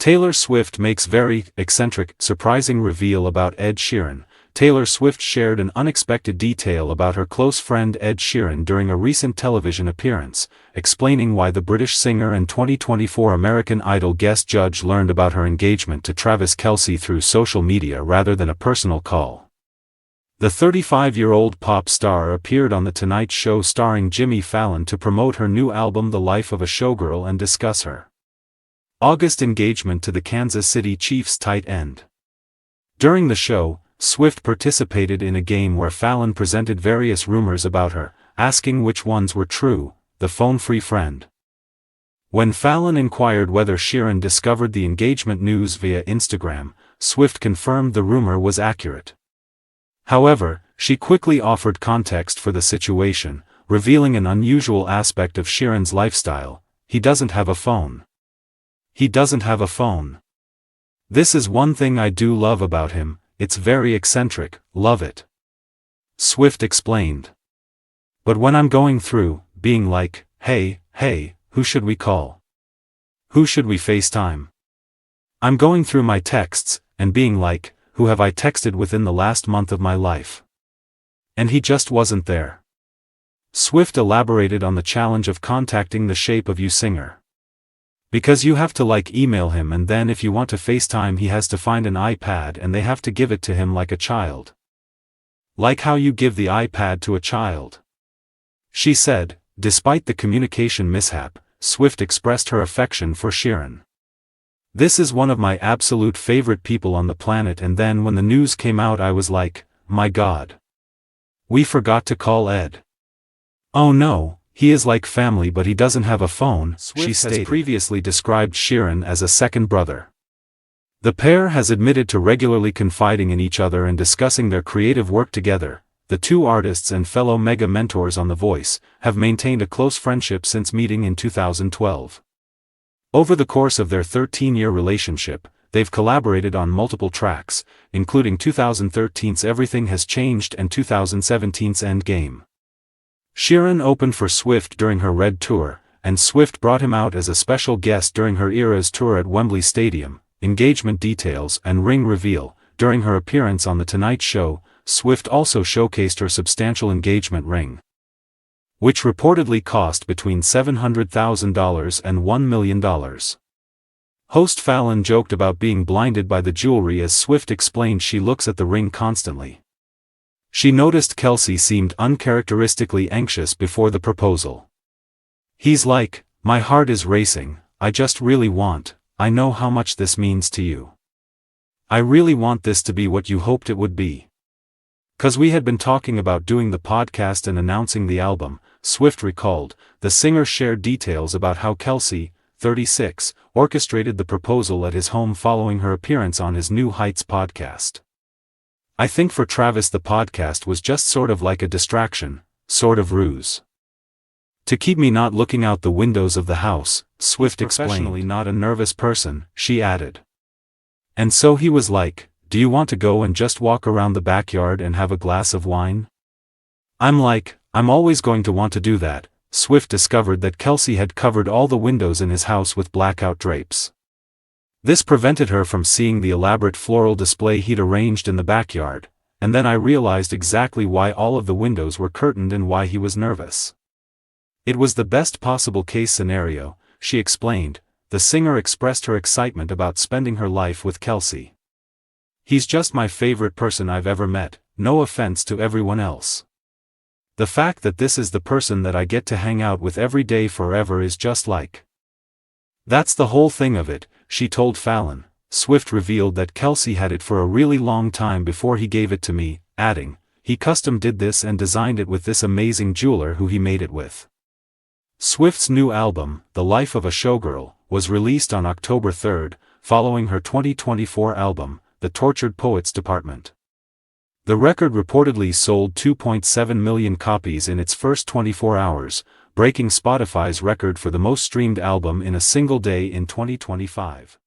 Taylor Swift makes very eccentric, surprising reveal about Ed Sheeran. Taylor Swift shared an unexpected detail about her close friend Ed Sheeran during a recent television appearance, explaining why the British singer and 2024 American Idol guest judge learned about her engagement to Travis Kelce through social media rather than a personal call. The 35-year-old pop star appeared on The Tonight Show starring Jimmy Fallon to promote her new album The Life of a Showgirl and discuss her August engagement to the Kansas City Chiefs tight end. During the show, Swift participated in a game where Fallon presented various rumors about her, asking which ones were true, the phone-free friend. When Fallon inquired whether Sheeran discovered the engagement news via Instagram, Swift confirmed the rumor was accurate. However, she quickly offered context for the situation, revealing an unusual aspect of Sheeran's lifestyle: he doesn't have a phone. He doesn't have a phone. This is one thing I do love about him, it's very eccentric, love it. Swift explained. But when I'm going through, being like, hey, who should we call? Who should we FaceTime? I'm going through my texts, and being like, who have I texted within the last month of my life? And he just wasn't there. Swift elaborated on the challenge of contacting the Shape of You singer. Because you have to email him, and then if you want to FaceTime he has to find an iPad and they have to give it to him like a child. Like how you give the iPad to a child. She said. Despite the communication mishap, Swift expressed her affection for Sheeran. This is one of my absolute favorite people on the planet, and then when the news came out I was like, my God. We forgot to call Ed. Oh no. He is like family but he doesn't have a phone, she stated. Has previously described Sheeran as a second brother. The pair has admitted to regularly confiding in each other and discussing their creative work together. The two artists and fellow mega mentors on The Voice have maintained a close friendship since meeting in 2012. Over the course of their 13-year relationship, they've collaborated on multiple tracks, including 2013's Everything Has Changed and 2017's Endgame. Sheeran opened for Swift during her Red Tour, and Swift brought him out as a special guest during her Eras tour at Wembley Stadium. Engagement details and ring reveal. During her appearance on The Tonight Show, Swift also showcased her substantial engagement ring, which reportedly cost between $700,000 and $1 million. Host Fallon joked about being blinded by the jewelry as Swift explained she looks at the ring constantly. She noticed Kelce seemed uncharacteristically anxious before the proposal. He's like, my heart is racing, I just really want, I know how much this means to you. I really want this to be what you hoped it would be. 'Cause we had been talking about doing the podcast and announcing the album, Swift recalled. The singer shared details about how Kelce, 36, orchestrated the proposal at his home following her appearance on his New Heights podcast. I think for Travis the podcast was just sort of like a distraction, sort of ruse. To keep me not looking out the windows of the house, Swift explained. Professionally not a nervous person, she added. And so he was like, do you want to go and just walk around the backyard and have a glass of wine? I'm like, I'm always going to want to do that. Swift discovered that Kelce had covered all the windows in his house with blackout drapes. This prevented her from seeing the elaborate floral display he'd arranged in the backyard, and then I realized exactly why all of the windows were curtained and why he was nervous. It was the best possible case scenario, she explained. The singer expressed her excitement about spending her life with Kelce. He's just my favorite person I've ever met, no offense to everyone else. The fact that this is the person that I get to hang out with every day forever is just like. That's the whole thing of it, she told Fallon. Swift revealed that Kelce had it for a really long time before he gave it to me, adding, he custom did this and designed it with this amazing jeweler who he made it with. Swift's new album, The Life of a Showgirl, was released on October 3, following her 2024 album, The Tortured Poets Department. The record reportedly sold 2.7 million copies in its first 24 hours, breaking Spotify's record for the most streamed album in a single day in 2025.